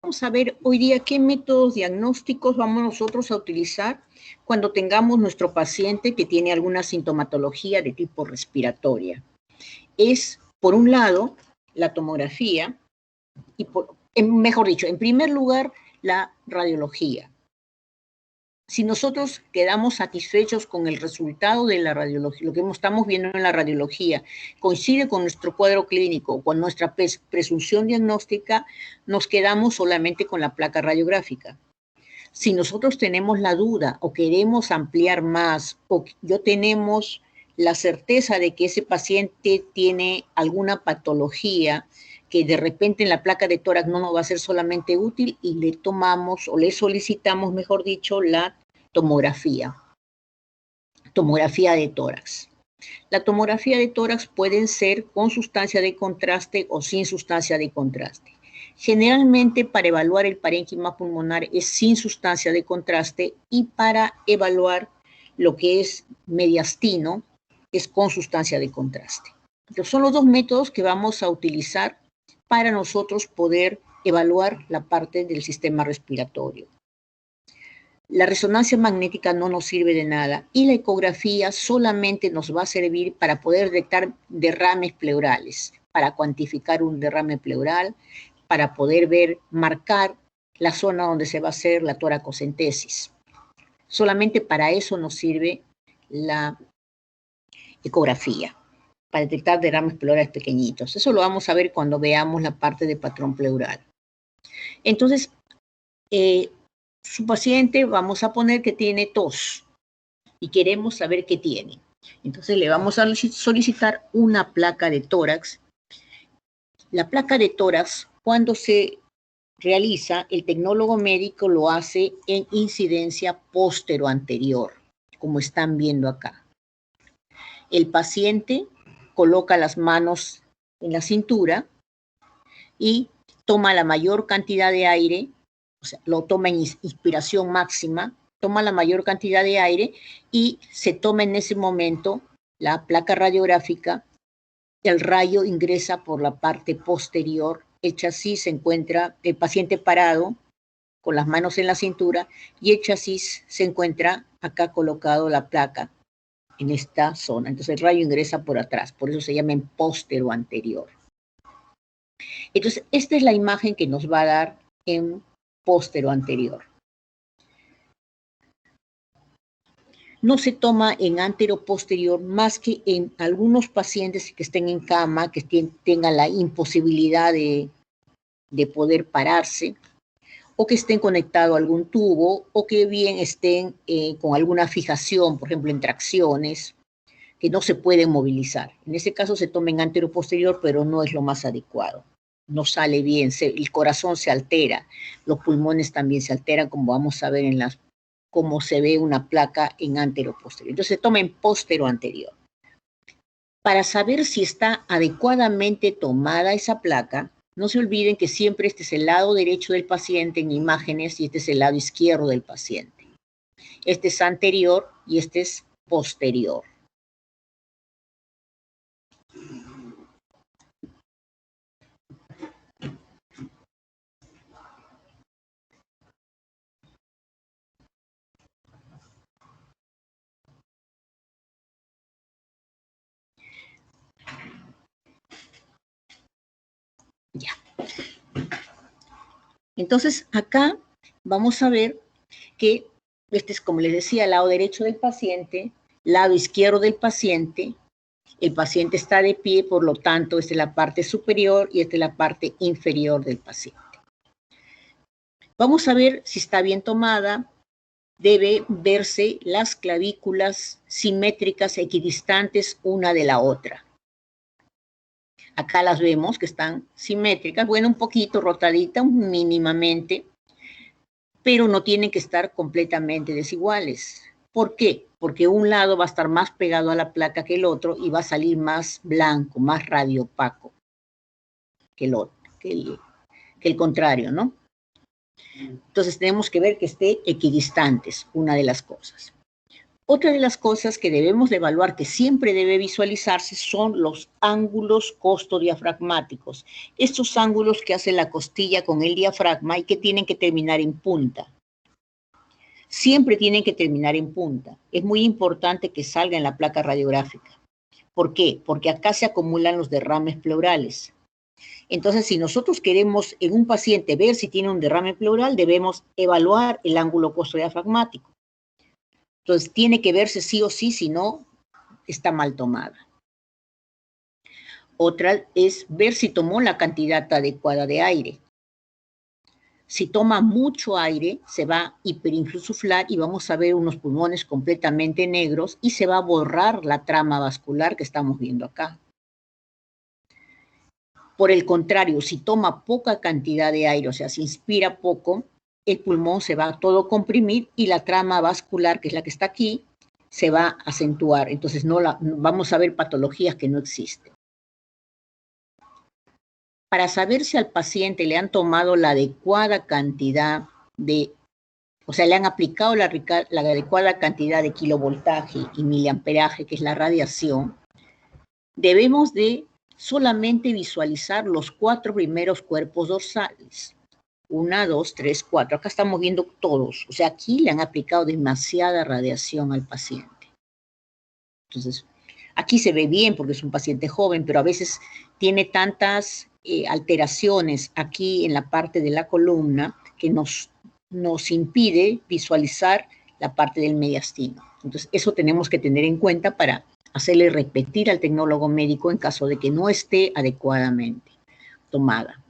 Vamos a ver hoy día qué métodos diagnósticos vamos nosotros a utilizar cuando tengamos nuestro paciente que tiene alguna sintomatología de tipo respiratoria. Es, por un lado, la tomografía y, mejor dicho, en primer lugar, la radiología. Si nosotros quedamos satisfechos con el resultado de la radiología, lo que estamos viendo en la radiología, coincide con nuestro cuadro clínico, con nuestra presunción diagnóstica, nos quedamos solamente con la placa radiográfica. Si nosotros tenemos la duda o queremos ampliar más, o yo tenemos la certeza de que ese paciente tiene alguna patología que de repente en la placa de tórax no nos va a ser solamente útil, y le tomamos o le solicitamos, mejor dicho, la tomografía de tórax. La tomografía de tórax pueden ser con sustancia de contraste o sin sustancia de contraste. Generalmente para evaluar el parénquima pulmonar es sin sustancia de contraste, y para evaluar lo que es mediastino es con sustancia de contraste. Entonces son los dos métodos que vamos a utilizar para nosotros poder evaluar la parte del sistema respiratorio. La resonancia magnética no nos sirve de nada, y la ecografía solamente nos va a servir para poder detectar derrames pleurales, para cuantificar un derrame pleural, para poder marcar la zona donde se va a hacer la toracocentesis. Solamente para eso nos sirve la ecografía, para detectar derrames pleurales pequeñitos. Eso lo vamos a ver cuando veamos la parte de patrón pleural. Entonces, su paciente, vamos a poner que tiene tos y queremos saber qué tiene. Entonces le vamos a solicitar una placa de tórax. La placa de tórax, cuando se realiza, el tecnólogo médico lo hace en incidencia póstero-anterior, como están viendo acá. El paciente coloca las manos en la cintura y toma la mayor cantidad de aire, o sea, lo toma en inspiración máxima, toma la mayor cantidad de aire y se toma en ese momento la placa radiográfica. El rayo ingresa por la parte posterior, el chasis se encuentra, el paciente parado con las manos en la cintura, y el chasis se encuentra acá colocado la placa en esta zona. Entonces el rayo ingresa por atrás, por eso se llama en póstero anterior. Entonces esta es la imagen que nos va a dar en póstero anterior. No se toma en antero posterior más que en algunos pacientes que estén en cama, que tengan la imposibilidad de poder pararse, o que estén conectados a algún tubo, o que bien estén con alguna fijación, por ejemplo en tracciones, que no se pueden movilizar. En ese caso se toma en antero posterior, pero no es lo más adecuado. No sale bien, el corazón se altera, los pulmones también se alteran, como vamos a ver en cómo se ve una placa en antero posterior. Entonces se toma en póstero anterior. Para saber si está adecuadamente tomada esa placa, no se olviden que siempre este es el lado derecho del paciente en imágenes y este es el lado izquierdo del paciente. Este es anterior y este es posterior. Ya. Entonces, acá vamos a ver que este es, como les decía, el lado derecho del paciente, lado izquierdo del paciente. El paciente está de pie, por lo tanto, esta es la parte superior y esta es la parte inferior del paciente. Vamos a ver si está bien tomada. Debe verse las clavículas simétricas equidistantes una de la otra. Acá las vemos que están simétricas, bueno, un poquito rotaditas, mínimamente, pero no tienen que estar completamente desiguales. ¿Por qué? Porque un lado va a estar más pegado a la placa que el otro y va a salir más blanco, más radiopaco que el contrario, ¿no? Entonces tenemos que ver que esté equidistantes, una de las cosas. Otra de las cosas que debemos de evaluar, que siempre debe visualizarse, son los ángulos costodiafragmáticos. Estos ángulos que hace la costilla con el diafragma y que tienen que terminar en punta. Siempre tienen que terminar en punta. Es muy importante que salga en la placa radiográfica. ¿Por qué? Porque acá se acumulan los derrames pleurales. Entonces, si nosotros queremos en un paciente ver si tiene un derrame pleural, debemos evaluar el ángulo costodiafragmático. Entonces, tiene que verse sí o sí, si no, está mal tomada. Otra es ver si tomó la cantidad adecuada de aire. Si toma mucho aire, se va a hiperinsuflar y vamos a ver unos pulmones completamente negros y se va a borrar la trama vascular que estamos viendo acá. Por el contrario, si toma poca cantidad de aire, o sea, si inspira poco, el pulmón se va a todo comprimir y la trama vascular, que es la que está aquí, se va a acentuar. Entonces vamos a ver patologías que no existen. Para saber si al paciente le han tomado la adecuada cantidad o sea, le han aplicado la adecuada cantidad de kilovoltaje y miliamperaje, que es la radiación, debemos de solamente visualizar los 4 primeros cuerpos dorsales. 1, 2, 3, 4. Acá estamos viendo todos. O sea, aquí le han aplicado demasiada radiación al paciente. Entonces, aquí se ve bien porque es un paciente joven, pero a veces tiene tantas alteraciones aquí en la parte de la columna que nos impide visualizar la parte del mediastino. Entonces, eso tenemos que tener en cuenta para hacerle repetir al tecnólogo médico en caso de que no esté adecuadamente tomada.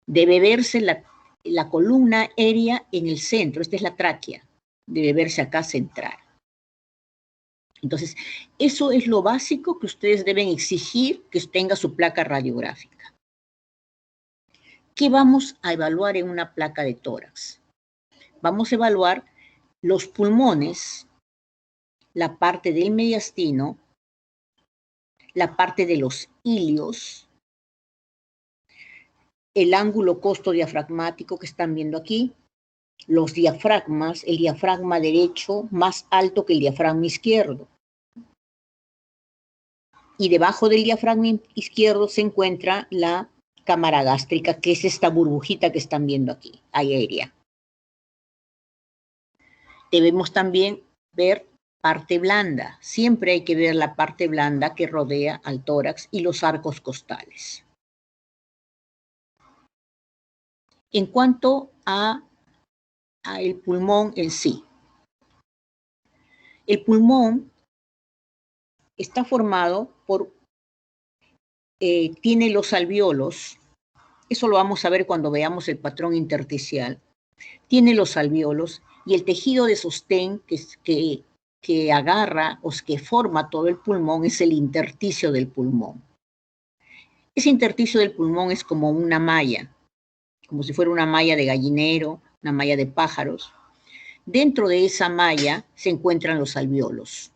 Debe verse la columna aérea en el centro, esta es la tráquea, debe verse acá central. Entonces, eso es lo básico que ustedes deben exigir que tenga su placa radiográfica. ¿Qué vamos a evaluar en una placa de tórax? Vamos a evaluar los pulmones, la parte del mediastino, la parte de los ilios, el ángulo costodiafragmático que están viendo aquí, los diafragmas, el diafragma derecho más alto que el diafragma izquierdo. Y debajo del diafragma izquierdo se encuentra la cámara gástrica, que es esta burbujita que están viendo aquí, aérea. Debemos también ver parte blanda. Siempre hay que ver la parte blanda que rodea al tórax y los arcos costales. En cuanto a el pulmón en sí. El pulmón está formado por, tiene los alvéolos, eso lo vamos a ver cuando veamos el patrón intersticial, tiene los alvéolos y el tejido de sostén que agarra o que forma todo el pulmón es el intersticio del pulmón. Ese intersticio del pulmón es como una malla, como si fuera una malla de gallinero, una malla de pájaros. Dentro de esa malla se encuentran los alvéolos,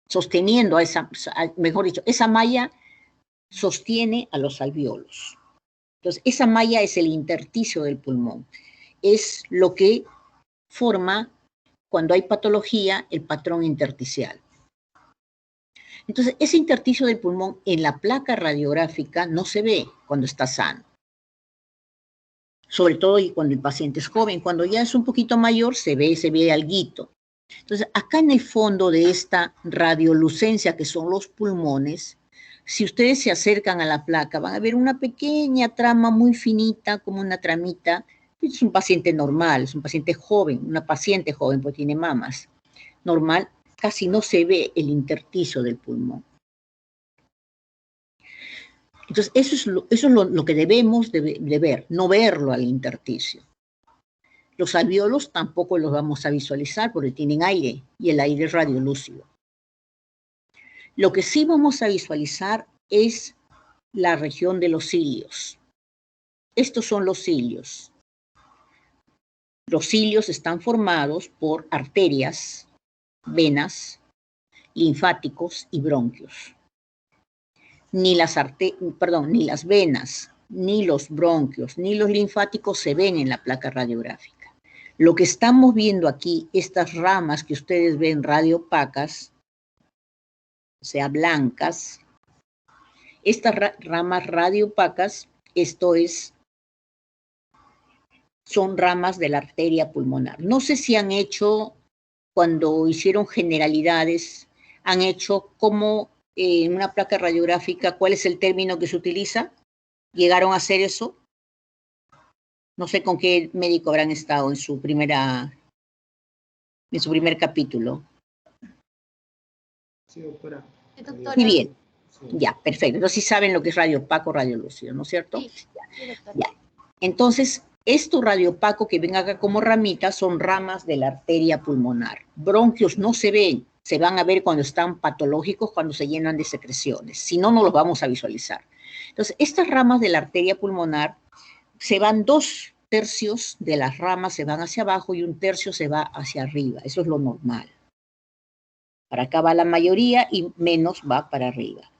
sosteniendo a esa, mejor dicho, esa malla sostiene a los alvéolos. Entonces, esa malla es el intersticio del pulmón. Es lo que forma, cuando hay patología, el patrón intersticial. Entonces, ese intersticio del pulmón en la placa radiográfica no se ve cuando está sano. Sobre todo y cuando el paciente es joven. Cuando ya es un poquito mayor, se ve alguito. Entonces, acá en el fondo de esta radiolucencia, que son los pulmones, si ustedes se acercan a la placa, van a ver una pequeña trama muy finita, como una tramita. Es un paciente normal, es un paciente joven, una paciente joven, porque tiene mamas. Normal, casi no se ve el intersticio del pulmón. Entonces, eso es lo que debemos de ver, no verlo al intersticio. Los alvéolos tampoco los vamos a visualizar porque tienen aire y el aire es radiolúcido. Lo que sí vamos a visualizar es la región de los cilios. Estos son los cilios. Los cilios están formados por arterias, venas, linfáticos y bronquios. Ni las venas, ni los bronquios, ni los linfáticos se ven en la placa radiográfica. Lo que estamos viendo aquí, estas ramas que ustedes ven radiopacas, o sea, blancas, estas ramas radiopacas, son ramas de la arteria pulmonar. No sé si han hecho, cuando hicieron generalidades, han hecho como en una placa radiográfica, ¿cuál es el término que se utiliza? ¿Llegaron a hacer eso? No sé con qué médico habrán estado en su primer capítulo. Sí, doctora. Muy bien. Sí. Ya, perfecto. Entonces sí saben lo que es radio opaco, radio lúcido, ¿no es cierto? Sí, ya. Entonces, esto radio opaco que ven acá como ramitas son ramas de la arteria pulmonar. Bronquios no se ven, se van a ver cuando están patológicos, cuando se llenan de secreciones. Si no, no los vamos a visualizar. Entonces, estas ramas de la arteria pulmonar se van 2/3 de las ramas se van hacia abajo y 1/3 se va hacia arriba. Eso es lo normal. Para acá va la mayoría y menos va para arriba.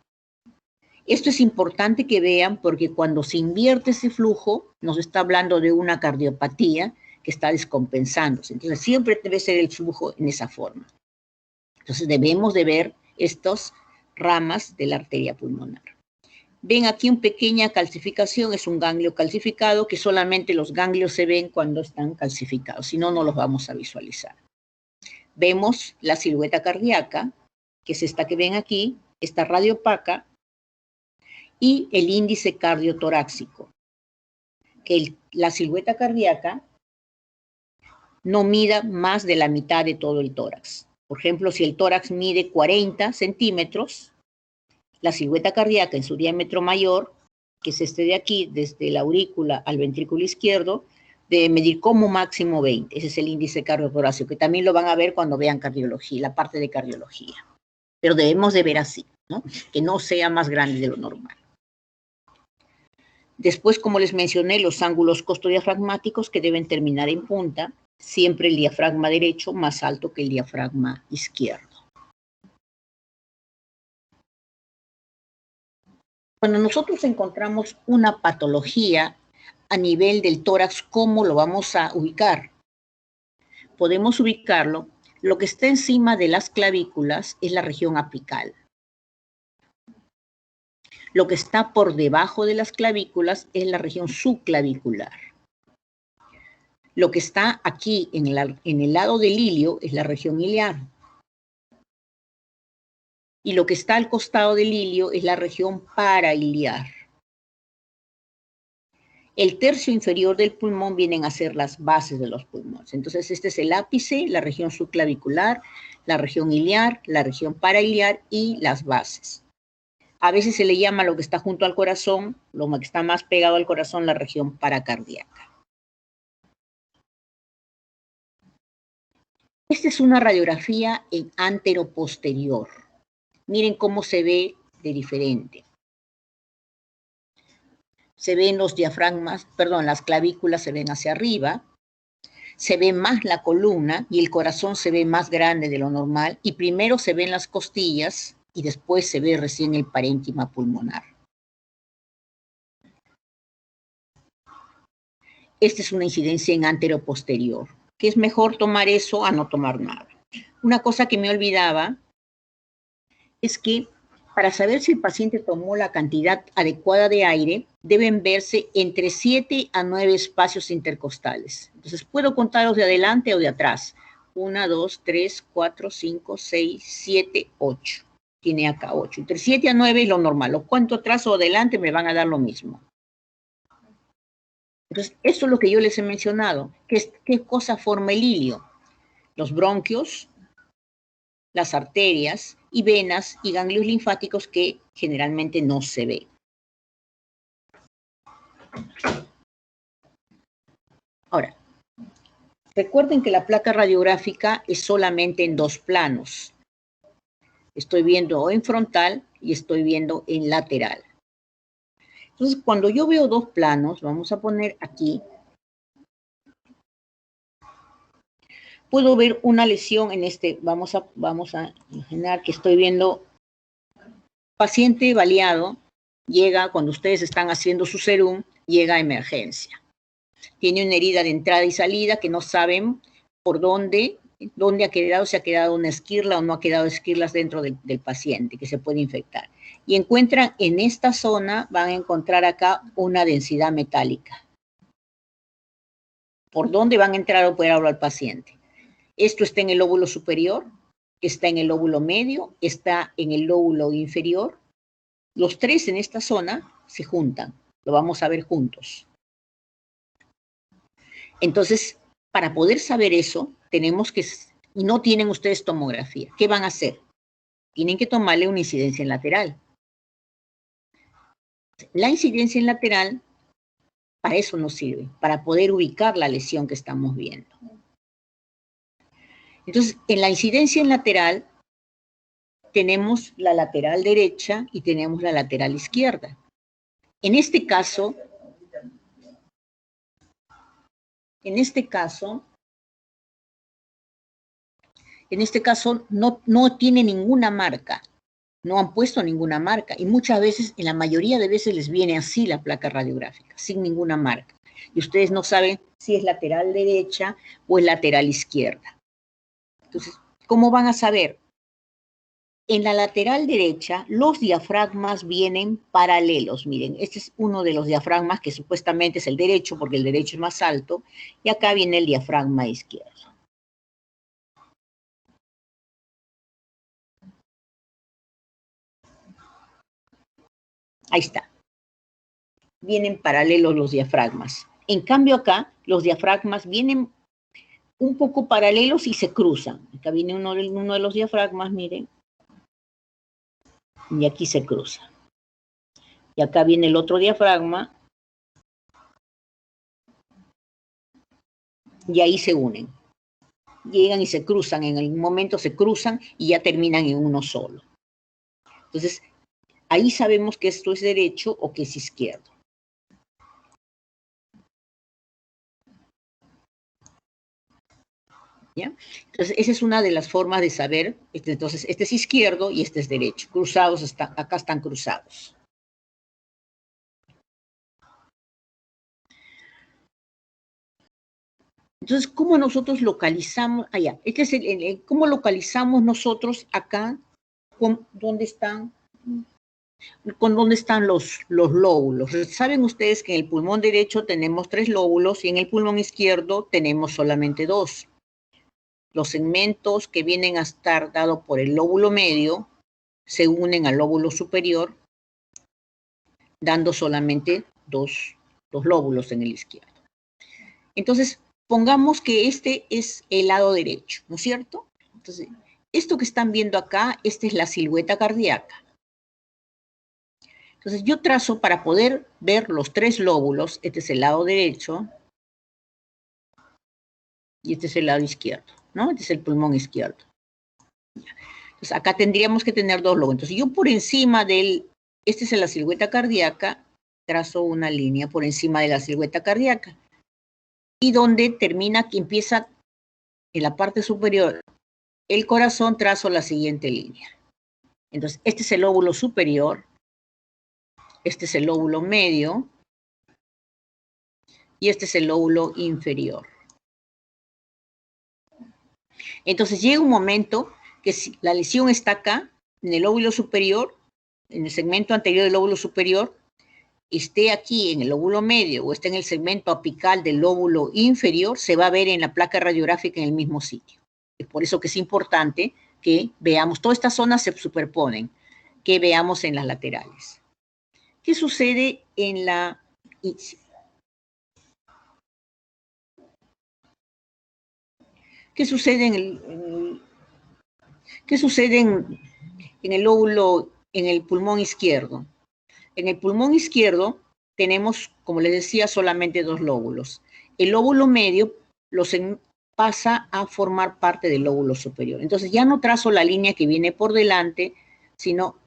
Esto es importante que vean porque cuando se invierte ese flujo, nos está hablando de una cardiopatía que está descompensándose. Entonces, siempre debe ser el flujo en esa forma. Entonces, debemos de ver estas ramas de la arteria pulmonar. Ven aquí una pequeña calcificación, es un ganglio calcificado, que solamente los ganglios se ven cuando están calcificados, si no, no los vamos a visualizar. Vemos la silueta cardíaca, que es esta que ven aquí, esta radiopaca, y el índice cardiotorácico, que la silueta cardíaca no mida más de la mitad de todo el tórax. Por ejemplo, si el tórax mide 40 centímetros, la silueta cardíaca en su diámetro mayor, que es este de aquí, desde la aurícula al ventrículo izquierdo, debe medir como máximo 20. Ese es el índice cardiotorácico, que también lo van a ver cuando vean cardiología, la parte de cardiología. Pero debemos de ver así, ¿no? Que no sea más grande de lo normal. Después, como les mencioné, los ángulos costodiafragmáticos que deben terminar en punta, siempre el diafragma derecho más alto que el diafragma izquierdo. Cuando nosotros encontramos una patología a nivel del tórax, ¿cómo lo vamos a ubicar? Podemos ubicarlo, lo que está encima de las clavículas es la región apical. Lo que está por debajo de las clavículas es la región subclavicular. Lo que está aquí en el lado del ilio es la región iliar. Y lo que está al costado del ilio es la región parailiar. El tercio inferior del pulmón vienen a ser las bases de los pulmones. Entonces, este es el ápice, la región subclavicular, la región iliar, la región parailiar y las bases. A veces se le llama lo que está junto al corazón, lo que está más pegado al corazón, la región paracardíaca. Esta es una radiografía en anteroposterior. Miren cómo se ve de diferente. Se ven los diafragmas, perdón, las clavículas se ven hacia arriba, se ve más la columna y el corazón se ve más grande de lo normal y primero se ven las costillas y después se ve recién el parénquima pulmonar. Esta es una incidencia en anteroposterior, que es mejor tomar eso a no tomar nada. Una cosa que me olvidaba es que para saber si el paciente tomó la cantidad adecuada de aire, deben verse entre 7 a 9 espacios intercostales. Entonces, puedo contarlos de adelante o de atrás. 1, 2, 3, 4, 5, 6, 7, 8. Tiene acá 8. Entre 7 a 9 es lo normal. Lo cuento atrás o adelante me van a dar lo mismo. Entonces, eso es lo que yo les he mencionado. ¿Qué cosa forma el ilio? Los bronquios, las arterias y venas y ganglios linfáticos que generalmente no se ven. Ahora, recuerden que la placa radiográfica es solamente en 2 planos. Estoy viendo en frontal y estoy viendo en lateral. Entonces, cuando yo veo 2 planos, vamos a poner aquí, puedo ver una lesión en este, vamos a imaginar que estoy viendo paciente baleado, llega cuando ustedes están haciendo su serum, llega a emergencia. Tiene una herida de entrada y salida que no saben por dónde ha quedado, si ha quedado una esquirla o no ha quedado esquirlas dentro del paciente que se puede infectar. Y encuentran en esta zona, van a encontrar acá una densidad metálica. ¿Por dónde van a entrar o poder hablar al paciente? Esto está en el lóbulo superior, está en el lóbulo medio, está en el lóbulo inferior. Los tres en esta zona se juntan, lo vamos a ver juntos. Entonces, para poder saber eso, tenemos que, y no tienen ustedes tomografía, ¿qué van a hacer? Tienen que tomarle una incidencia en lateral. La incidencia en lateral, para eso nos sirve, para poder ubicar la lesión que estamos viendo. Entonces, en la incidencia en lateral, tenemos la lateral derecha y tenemos la lateral izquierda. En este caso, no tiene ninguna marca. No han puesto ninguna marca y muchas veces, en la mayoría de veces les viene así la placa radiográfica, sin ninguna marca. Y ustedes no saben si es lateral derecha o es lateral izquierda. Entonces, ¿cómo van a saber? En la lateral derecha, los diafragmas vienen paralelos. Miren, este es uno de los diafragmas que supuestamente es el derecho, porque el derecho es más alto, y acá viene el diafragma izquierdo. Ahí está. Vienen paralelos los diafragmas. En cambio acá, los diafragmas vienen un poco paralelos y se cruzan. Acá viene uno de los diafragmas, miren. Y aquí se cruza. Y acá viene el otro diafragma. Y ahí se unen. Llegan y se cruzan. En algún momento se cruzan y ya terminan en uno solo. Entonces, ahí sabemos que esto es derecho o que es izquierdo. ¿Ya? Entonces, esa es una de las formas de saber. Entonces, este es izquierdo y este es derecho. Cruzados, acá están cruzados. Entonces, ¿cómo nosotros localizamos? Allá, este es ¿cómo localizamos nosotros acá con dónde están los lóbulos? Saben ustedes que en el pulmón derecho tenemos 3 lóbulos y en el pulmón izquierdo tenemos solamente 2. Los segmentos que vienen a estar dados por el lóbulo medio se unen al lóbulo superior, dando solamente dos lóbulos en el izquierdo. Entonces, pongamos que este es el lado derecho, ¿no es cierto? Entonces, esto que están viendo acá, esta es la silueta cardíaca. Entonces, yo trazo para poder ver los 3 lóbulos, este es el lado derecho y este es el lado izquierdo, ¿no? Este es el pulmón izquierdo. Entonces, acá tendríamos que tener 2 lóbulos. Entonces, yo por encima esta es la silueta cardíaca, trazo una línea por encima de la silueta cardíaca. Y donde termina, que empieza en la parte superior, el corazón, trazo la siguiente línea. Entonces, este es el lóbulo superior, este es el lóbulo medio, y este es el lóbulo inferior. Entonces, llega un momento que si la lesión está acá, en el lóbulo superior, en el segmento anterior del lóbulo superior, esté aquí en el lóbulo medio o esté en el segmento apical del lóbulo inferior, se va a ver en la placa radiográfica en el mismo sitio. Es por eso que es importante que veamos, todas estas zonas se superponen, que veamos en las laterales. ¿Qué sucede en la... ¿Qué sucede ¿qué sucede en el lóbulo, en el pulmón izquierdo? En el pulmón izquierdo tenemos, como les decía, solamente 2 lóbulos. El lóbulo medio pasa a formar parte del lóbulo superior. Entonces ya no trazo la línea que viene por delante, sino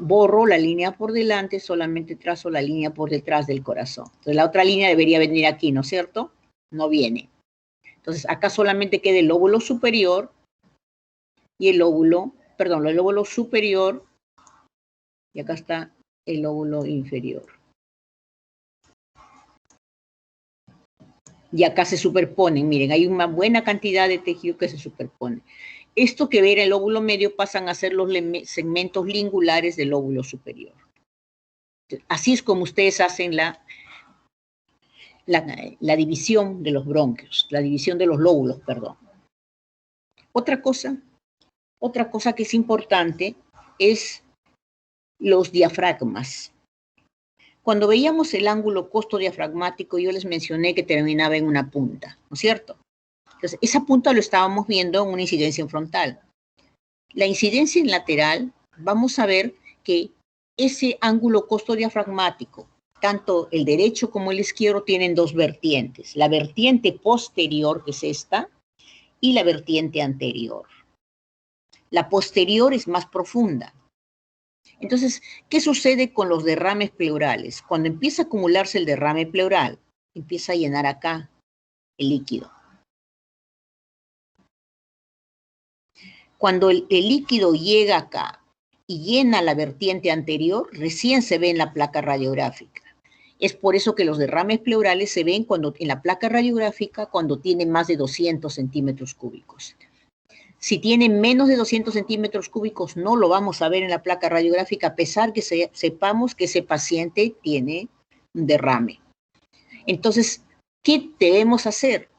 borro la línea por delante, solamente trazo la línea por detrás del corazón. Entonces la otra línea debería venir aquí, ¿no es cierto? No viene. Entonces acá solamente queda el lóbulo superior y el lóbulo superior, y acá está el lóbulo inferior. Y acá se superponen, miren, hay una buena cantidad de tejido que se superpone. Esto que ve en el lóbulo medio pasan a ser los segmentos lingulares del lóbulo superior. Así es como ustedes hacen la división de los bronquios, la división de los lóbulos, perdón. Otra cosa que es importante es los diafragmas. Cuando veíamos el ángulo costodiafragmático, yo les mencioné que terminaba en una punta, ¿no es cierto? Entonces, esa punta lo estábamos viendo en una incidencia en frontal. La incidencia en lateral, vamos a ver que ese ángulo costodiafragmático, tanto el derecho como el izquierdo, tienen dos vertientes. La vertiente posterior, que es esta, y la vertiente anterior. La posterior es más profunda. Entonces, ¿qué sucede con los derrames pleurales? Cuando empieza a acumularse el derrame pleural, empieza a llenar acá el líquido. Cuando el líquido llega acá y llena la vertiente anterior, recién se ve en la placa radiográfica. Es por eso que los derrames pleurales se ven en la placa radiográfica cuando tiene más de 200 centímetros cúbicos. Si tiene menos de 200 centímetros cúbicos, no lo vamos a ver en la placa radiográfica, a pesar que sepamos que ese paciente tiene un derrame. Entonces, ¿qué debemos hacer?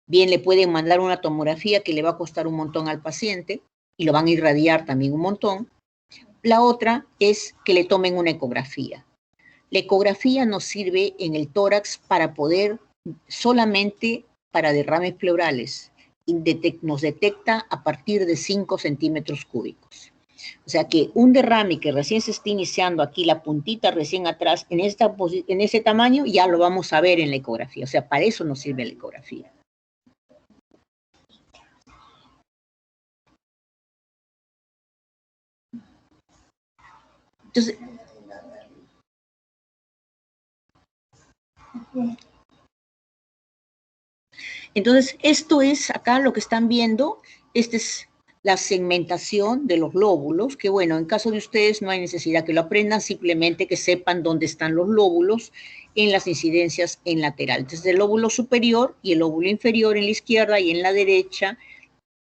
Bien, le pueden mandar una tomografía que le va a costar un montón al paciente y lo van a irradiar también un montón. La otra es que le tomen una ecografía. La ecografía nos sirve en el tórax para poder, solamente para derrames pleurales, nos detecta a partir de 5 centímetros cúbicos. O sea que un derrame que recién se está iniciando aquí, la puntita recién atrás, en ese tamaño, ya lo vamos a ver en la ecografía. O sea, para eso nos sirve la ecografía. Entonces, esto es acá lo que están viendo. Esta es la segmentación de los lóbulos, que bueno, en caso de ustedes no hay necesidad que lo aprendan, simplemente que sepan dónde están los lóbulos en las incidencias en lateral. Entonces, el lóbulo superior y el lóbulo inferior en la izquierda y en la derecha,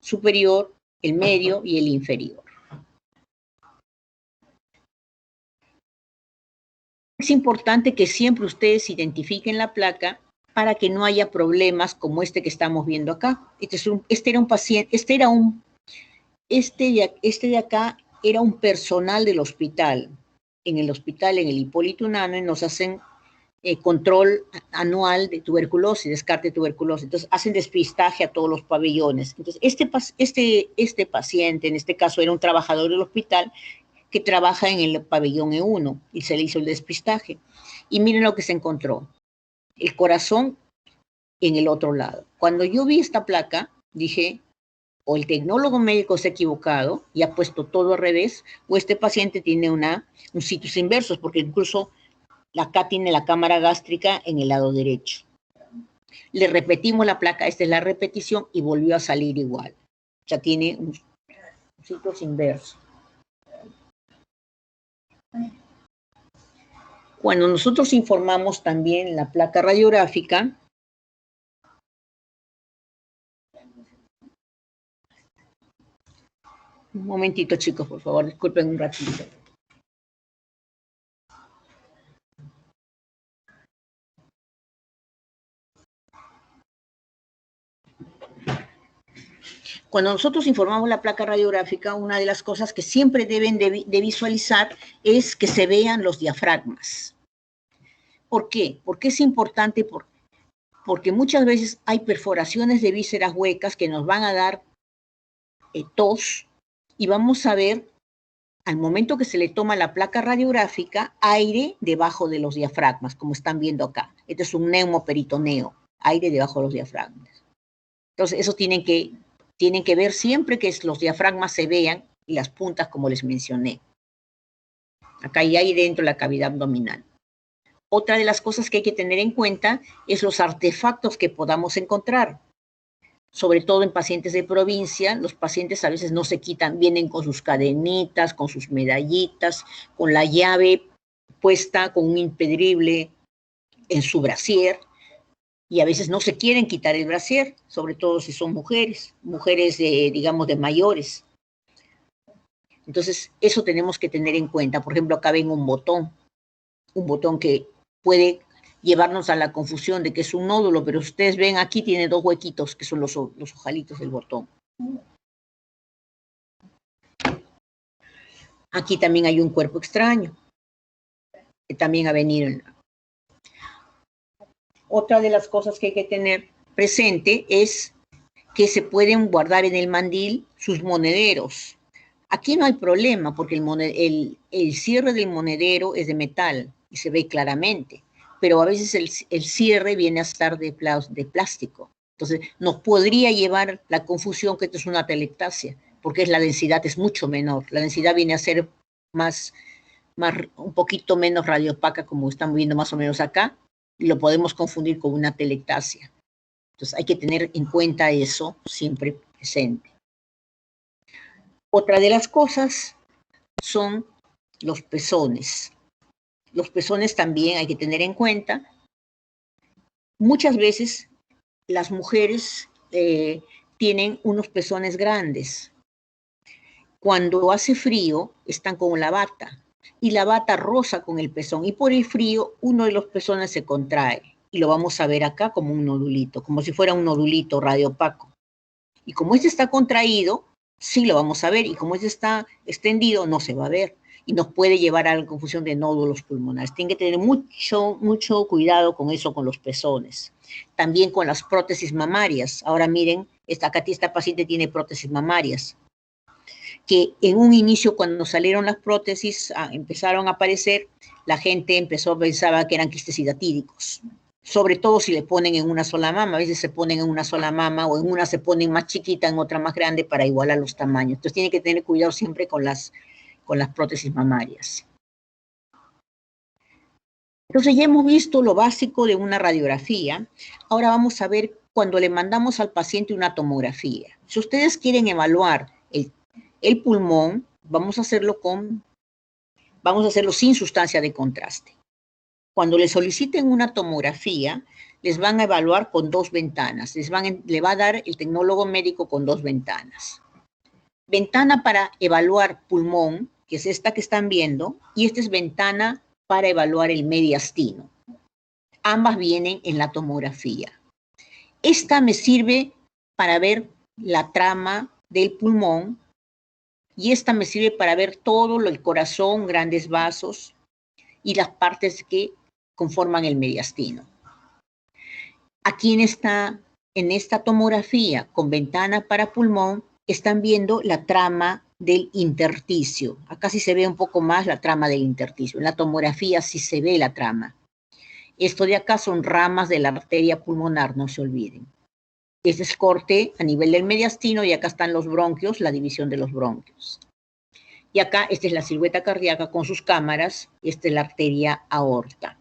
superior, el medio y el inferior. Es importante que siempre ustedes identifiquen la placa para que no haya problemas como este que estamos viendo acá. Este era un paciente, este de acá era un personal del hospital. En el hospital, en el Hipólito Unanue, nos hacen control anual de tuberculosis, descarte de tuberculosis. Entonces, hacen despistaje a todos los pabellones. Entonces, este paciente, en este caso, era un trabajador del hospital que trabaja en el pabellón E1 y se le hizo el despistaje. Y miren lo que se encontró. El corazón en el otro lado. Cuando yo vi esta placa, dije, o el tecnólogo médico se ha equivocado y ha puesto todo al revés, o este paciente tiene un situs inversus, porque incluso acá tiene la cámara gástrica en el lado derecho. Le repetimos la placa, esta es la repetición, y volvió a salir igual. O sea, tiene un situs inverso. Cuando nosotros informamos también la placa radiográfica, un momentito, chicos, por favor, disculpen un ratito. Cuando nosotros informamos la placa radiográfica, una de las cosas que siempre deben de visualizar es que se vean los diafragmas. ¿Por qué? Porque es importante, porque muchas veces hay perforaciones de vísceras huecas que nos van a dar tos y vamos a ver, al momento que se le toma la placa radiográfica, aire debajo de los diafragmas, como están viendo acá. Este es un neumoperitoneo, aire debajo de los diafragmas. Entonces, eso tienen que ver siempre que los diafragmas se vean y las puntas, como les mencioné. Acá hay aire dentro de la cavidad abdominal. Otra de las cosas que hay que tener en cuenta es los artefactos que podamos encontrar. Sobre todo en pacientes de provincia, los pacientes a veces no se quitan, vienen con sus cadenitas, con sus medallitas, con la llave puesta, con un impedrible en su brasier. y a veces no se quieren quitar el brasier, sobre todo si son mujeres, digamos, de mayores. Entonces, eso tenemos que tener en cuenta. Por ejemplo, acá ven un botón que puede llevarnos a la confusión de que es un nódulo, pero ustedes ven aquí tiene dos huequitos que son los ojalitos del botón. Aquí también hay un cuerpo extraño, que también ha venido. Otra de las cosas que hay que tener presente es que se pueden guardar en el mandil sus monederos. Aquí no hay problema porque el cierre del monedero es de metal y se ve claramente, pero a veces el cierre viene a estar de plástico. Entonces, nos podría llevar la confusión que esto es una telectasia, porque la densidad es mucho menor. La densidad viene a ser un poquito menos radiopaca, como están viendo más o menos acá, y lo podemos confundir con una telectasia. Entonces, hay que tener en cuenta eso siempre presente. Otra de las cosas son los pezones. Los pezones también hay que tener en cuenta. Muchas veces las mujeres tienen unos pezones grandes. Cuando hace frío, están con la bata y la bata roza con el pezón y por el frío uno de los pezones se contrae y lo vamos a ver acá como un nodulito, como si fuera un nodulito radiopaco. Y como este está contraído, sí lo vamos a ver, y como este está extendido, no se va a ver, y nos puede llevar a la confusión de nódulos pulmonares. Tienen que tener mucho cuidado con eso, con los pezones. También con las prótesis mamarias. Ahora miren, esta paciente tiene prótesis mamarias, que en un inicio, cuando salieron las prótesis, empezaron a aparecer, la gente pensaba que eran quistes hidatíricos, sobre todo si le ponen en una sola mama. A veces se ponen en una sola mama o en una se ponen más chiquita, en otra más grande para igualar los tamaños. Entonces tiene que tener cuidado siempre con las prótesis mamarias. Entonces ya hemos visto lo básico de una radiografía. Ahora vamos a ver cuando le mandamos al paciente una tomografía. Si ustedes quieren evaluar el pulmón, vamos a hacerlo sin sustancia de contraste. Cuando le soliciten una tomografía, les van a evaluar con dos ventanas. Le va a dar el tecnólogo médico con dos ventanas. Ventana para evaluar pulmón, que es esta que están viendo, y esta es ventana para evaluar el mediastino. Ambas vienen en la tomografía. Esta me sirve para ver la trama del pulmón y esta me sirve para ver todo el corazón, grandes vasos y las partes que conforman el mediastino. Aquí en esta tomografía con ventana para pulmón están viendo la trama del intersticio. Acá sí se ve un poco más la trama del intersticio. En la tomografía sí se ve la trama. Esto de acá son ramas de la arteria pulmonar, no se olviden. Este es corte a nivel del mediastino y acá están los bronquios, la división de los bronquios. Y acá esta es la silueta cardíaca con sus cámaras, y esta es la arteria aorta.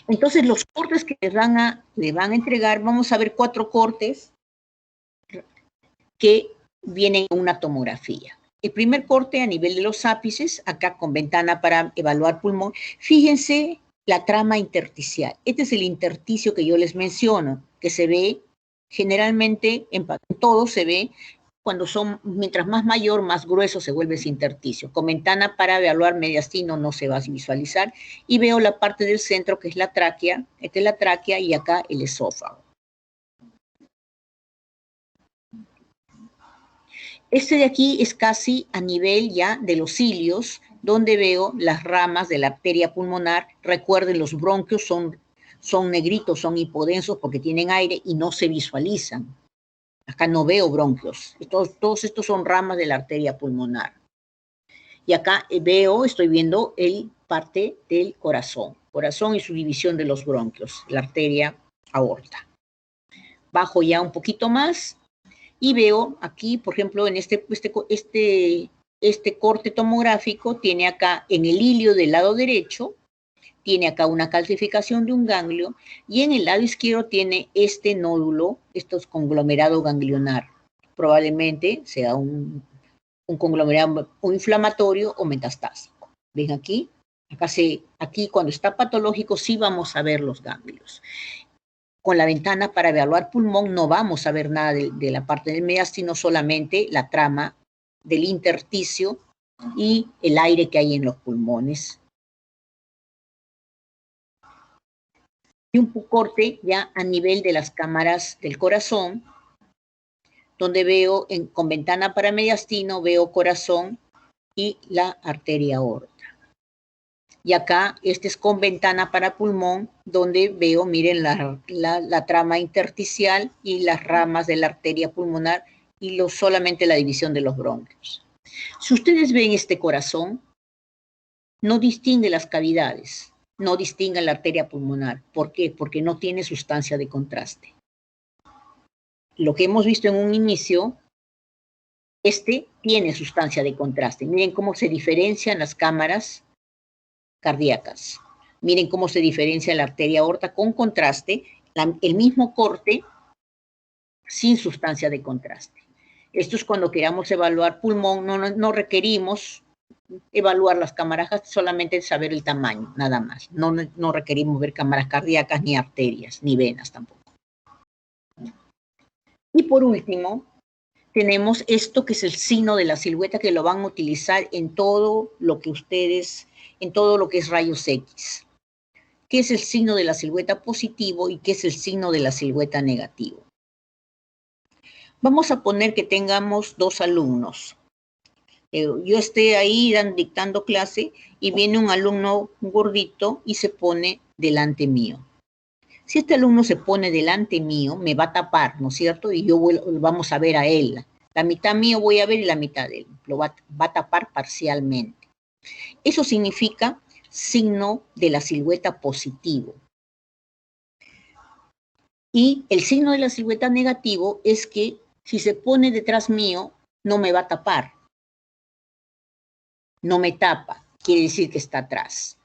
Entonces, los cortes que le van a entregar, vamos a ver 4 cortes que vienen en una tomografía. El primer corte a nivel de los ápices, acá con ventana para evaluar pulmón. Fíjense la trama intersticial. Este es el intersticio que yo les menciono, que se ve generalmente, en todo se ve, mientras más mayor, más grueso se vuelve ese intersticio. Con ventana para evaluar mediastino no se va a visualizar. Y veo la parte del centro, que es la tráquea. Esta es la tráquea y acá el esófago. Este de aquí es casi a nivel ya de los cilios, donde veo las ramas de la arteria pulmonar. Recuerden, los bronquios son negritos, son hipodensos porque tienen aire y no se visualizan. Acá no veo bronquios. Todos estos son ramas de la arteria pulmonar. Y acá estoy viendo parte del corazón y su división de los bronquios, la arteria aorta. Bajo ya un poquito más y veo aquí, por ejemplo, en este corte tomográfico, tiene acá en el ilio del lado derecho, tiene acá una calcificación de un ganglio, y en el lado izquierdo tiene este nódulo, esto es conglomerado ganglionar. Probablemente sea un conglomerado inflamatorio o metastásico. ¿Ven aquí? Aquí cuando está patológico sí vamos a ver los ganglios. Con la ventana para evaluar pulmón no vamos a ver nada de la parte del mediastino, solamente la trama del intersticio y el aire que hay en los pulmones. Y un corte ya a nivel de las cámaras del corazón, donde veo con ventana para mediastino, veo corazón y la arteria aorta. Y acá, este es con ventana para pulmón, donde veo, miren, la trama intersticial y las ramas de la arteria pulmonar y solamente la división de los bronquios. Si ustedes ven este corazón, no distingue las cavidades, no distingue la arteria pulmonar. ¿Por qué? Porque no tiene sustancia de contraste. Lo que hemos visto en un inicio, este tiene sustancia de contraste. Miren cómo se diferencian las cámaras cardíacas. Miren cómo se diferencia la arteria aorta con contraste, el mismo corte sin sustancia de contraste. Esto es cuando queramos evaluar pulmón, no requerimos evaluar las cámaras, solamente saber el tamaño, nada más. No requerimos ver cámaras cardíacas, ni arterias, ni venas tampoco. Y por último, tenemos esto que es el signo de la silueta, que lo van a utilizar en todo lo que en todo lo que es rayos X. ¿Qué es el signo de la silueta positivo y qué es el signo de la silueta negativo? Vamos a poner que tengamos 2 alumnos. Yo esté ahí dictando clase y viene un alumno gordito y se pone delante mío. Si este alumno se pone delante mío, me va a tapar, ¿no es cierto? Y vamos a ver a él. La mitad mío voy a ver y la mitad de él. Lo va a tapar parcialmente. Eso significa signo de la silueta positivo. Y el signo de la silueta negativo es que si se pone detrás mío, no me va a tapar. No me tapa, quiere decir que está atrás.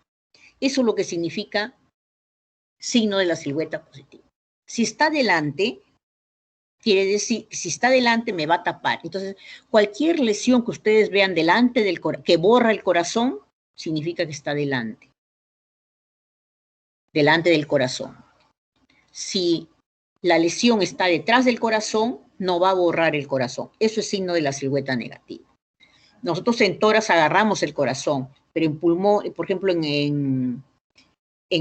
Eso es lo que significa signo de la silueta positiva. Si está delante, quiere decir, si está delante me va a tapar. Entonces, cualquier lesión que ustedes vean delante del corazón, que borra el corazón, significa que está delante del corazón. Si la lesión está detrás del corazón, no va a borrar el corazón. Eso es signo de la silueta negativa. Nosotros en tórax agarramos el corazón, pero en pulmón, por ejemplo, en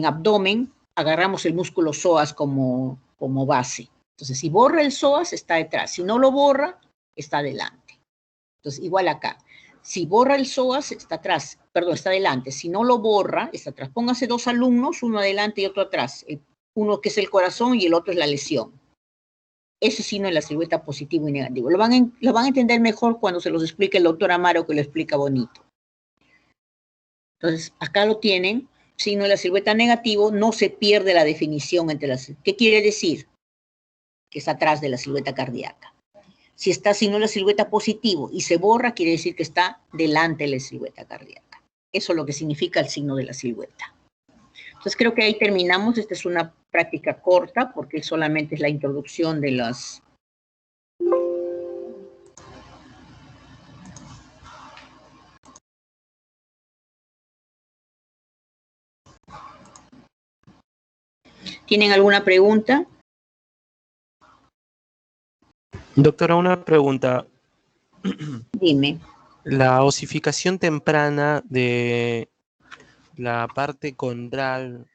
abdomen, agarramos el músculo psoas como base. Entonces, si borra el psoas, está detrás. Si no lo borra, está delante. Entonces, igual acá. Si borra el psoas, está atrás. Perdón, está delante. Si no lo borra, está atrás. Póngase 2 alumnos, uno adelante y otro atrás. Uno que es el corazón y el otro es la lesión. Eso sí no es la silueta positivo y negativo. Lo van a entender mejor cuando se los explique el doctor Amaro, que lo explica bonito. Entonces, acá lo tienen. Signo de la silueta negativo, no se pierde la definición entre las... ¿Qué quiere decir? Que está atrás de la silueta cardíaca. Si está signo de la silueta positivo y se borra, quiere decir que está delante de la silueta cardíaca. Eso es lo que significa el signo de la silueta. Entonces creo que ahí terminamos. Esta es una práctica corta porque solamente es la introducción de las... ¿Tienen alguna pregunta? Doctora, una pregunta. Dime. La osificación temprana de la parte condral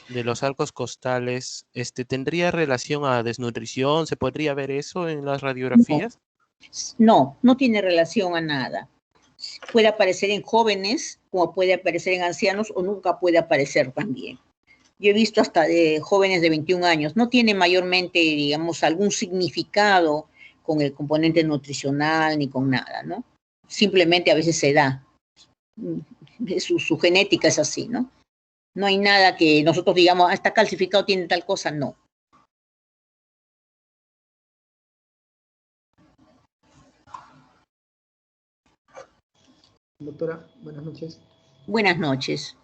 de los arcos costales, ¿tendría relación a desnutrición? ¿Se podría ver eso en las radiografías? No tiene relación a nada. Puede aparecer en jóvenes, como puede aparecer en ancianos, o nunca puede aparecer también. Yo he visto hasta de jóvenes de 21 años. No tiene mayormente, digamos, algún significado con el componente nutricional ni con nada, ¿no? Simplemente a veces se da. Su genética es así, ¿no? No hay nada que nosotros digamos, está calcificado, tiene tal cosa, no. Doctora, buenas noches. Buenas noches.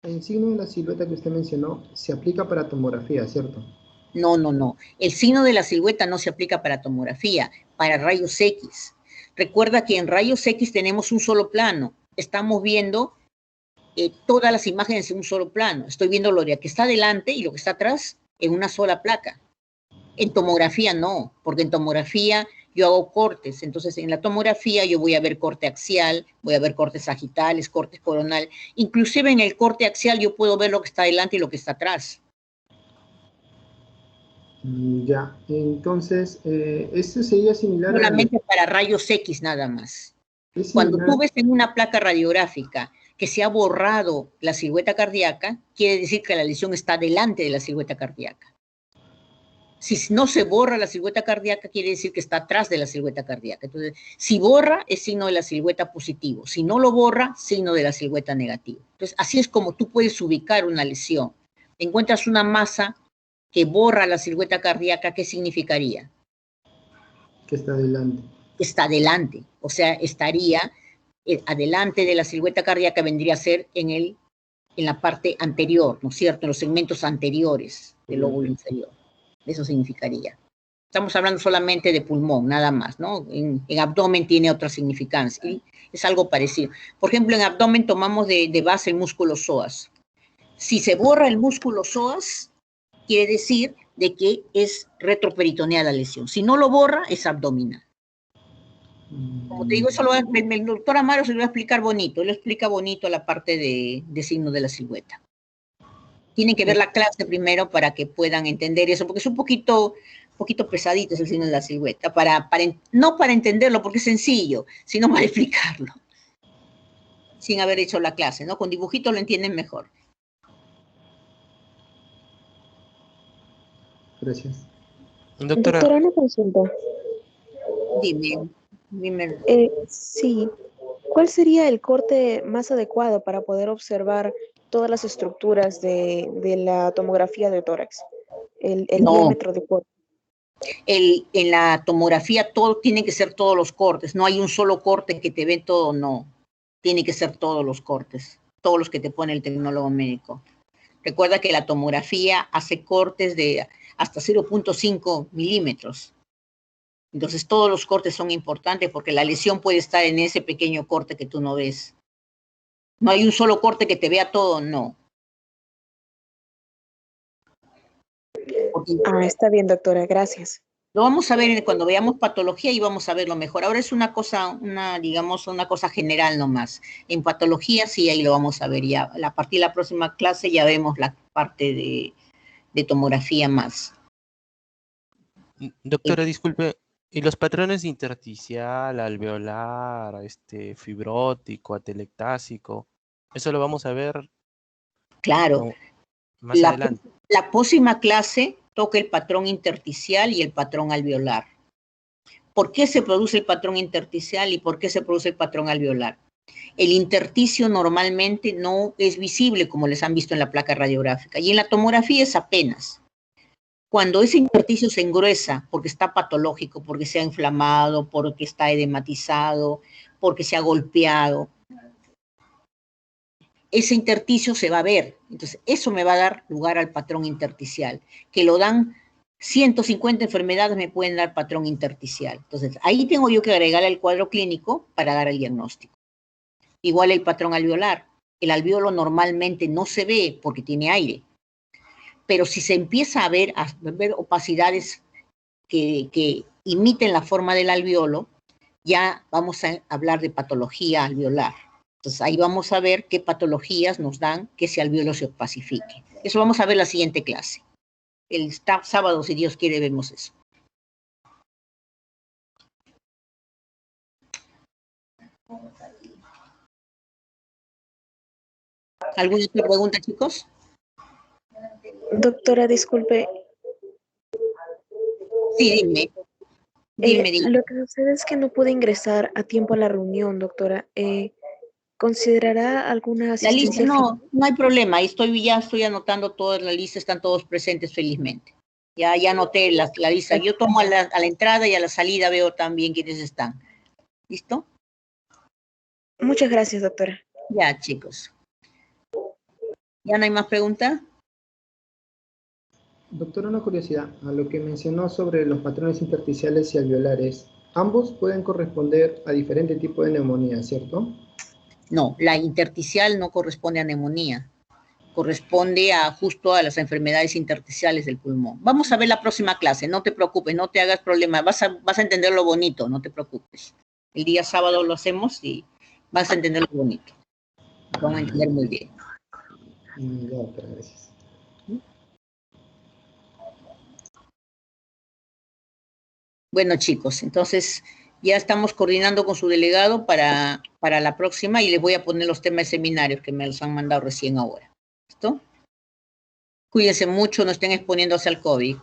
El signo de la silueta que usted mencionó se aplica para tomografía, ¿cierto? No. El signo de la silueta no se aplica para tomografía, para rayos X. Recuerda que en rayos X tenemos un solo plano. Estamos viendo todas las imágenes en un solo plano. Estoy viendo lo de que está adelante y lo que está atrás en una sola placa. En tomografía no, porque en tomografía yo hago cortes. Entonces, en la tomografía yo voy a ver corte axial, voy a ver cortes sagitales, cortes coronal. Inclusive en el corte axial yo puedo ver lo que está adelante y lo que está atrás. Ya, entonces, ¿esto sería similar a... Solamente para rayos X nada más. ¿Es Cuando similar? tú ves en una placa radiográfica que se ha borrado la silueta cardíaca, quiere decir que la lesión está delante de la silueta cardíaca. Si no se borra la silueta cardíaca, quiere decir que está atrás de la silueta cardíaca. Entonces, si borra, es signo de la silueta positivo. Si no lo borra, signo de la silueta negativo. Entonces, así es como tú puedes ubicar una lesión. Encuentras una masa que borra la silueta cardíaca, ¿qué significaría? Que está adelante. Está adelante. O sea, estaría adelante de la silueta cardíaca, vendría a ser en la parte anterior, ¿no es cierto? En los segmentos anteriores del lóbulo inferior. Eso significaría. Estamos hablando solamente de pulmón, nada más, ¿no? En abdomen tiene otra significancia. Y es algo parecido. Por ejemplo, en abdomen tomamos de base el músculo psoas. Si se borra el músculo psoas, quiere decir de que es retroperitoneal la lesión. Si no lo borra, es abdominal. Como te digo, eso el doctor Amaro se lo va a explicar bonito. Él lo explica bonito la parte de signo de la silueta. Tienen que ver la clase primero para que puedan entender eso, porque es un poquito pesadito el signo de la silueta, no para entenderlo, porque es sencillo, sino para explicarlo, sin haber hecho la clase, ¿no? Con dibujitos lo entienden mejor. Gracias. Doctora, una consulta. Dime. Sí, ¿cuál sería el corte más adecuado para poder observar todas las estructuras de la tomografía de tórax? El diámetro de corte. En la tomografía todo tiene que ser todos los cortes, no hay un solo corte que te ve todo, no. Tiene que ser todos los cortes, todos los que te pone el tecnólogo médico. Recuerda que la tomografía hace cortes de hasta 0.5 milímetros. Entonces todos los cortes son importantes porque la lesión puede estar en ese pequeño corte que tú no ves. No hay un solo corte que te vea todo, no. Está bien, doctora, gracias. Lo vamos a ver cuando veamos patología y vamos a verlo mejor. Ahora es una cosa, digamos, una cosa general nomás. En patología sí, ahí lo vamos a ver ya. A partir de la próxima clase ya vemos la parte de tomografía más. doctora, disculpe, ¿y los patrones intersticial, alveolar, fibrótico, atelectásico, eso lo vamos a ver? Claro. Más adelante. La próxima clase toca el patrón intersticial y el patrón alveolar. ¿Por qué se produce el patrón intersticial y por qué se produce el patrón alveolar? El intersticio normalmente no es visible como les han visto en la placa radiográfica y en la tomografía es apenas. Cuando ese intersticio se engruesa porque está patológico, porque se ha inflamado, porque está edematizado, porque se ha golpeado, ese intersticio se va a ver. Entonces, eso me va a dar lugar al patrón intersticial, que lo dan 150 enfermedades me pueden dar patrón intersticial. Entonces, ahí tengo yo que agregar el cuadro clínico para dar el diagnóstico. Igual el patrón alveolar. El alveolo normalmente no se ve porque tiene aire. Pero si se empieza a ver opacidades que imiten la forma del alveolo, ya vamos a hablar de patología alveolar. Entonces, ahí vamos a ver qué patologías nos dan que ese alveolo se opacifique. Eso vamos a ver en la siguiente clase. El sábado, si Dios quiere, vemos eso. ¿Alguna otra pregunta, chicos? Doctora, disculpe. Sí, dime. Dime. Lo que sucede es que no pude ingresar a tiempo a la reunión, doctora. ¿Considerará alguna asistencia? La lista, no hay problema. Ya estoy anotando toda la lista, están todos presentes felizmente. Ya anoté la lista. Yo tomo a la entrada y a la salida veo también quiénes están. ¿Listo? Muchas gracias, doctora. Ya, chicos. ¿Ya no hay más preguntas? Doctora, una curiosidad. A lo que mencionó sobre los patrones intersticiales y alveolares, ambos pueden corresponder a diferentes tipos de neumonía, ¿cierto? No, la intersticial no corresponde a neumonía, corresponde justo a las enfermedades intersticiales del pulmón. Vamos a ver la próxima clase, no te preocupes, no te hagas problema, vas a entender lo bonito, no te preocupes. El día sábado lo hacemos y vas a entender lo bonito. Vamos a entender muy bien. Ya, pero gracias. Bueno, chicos, entonces ya estamos coordinando con su delegado para la próxima y les voy a poner los temas de seminarios que me los han mandado recién ahora. ¿Listo? Cuídense mucho, no estén exponiéndose al COVID.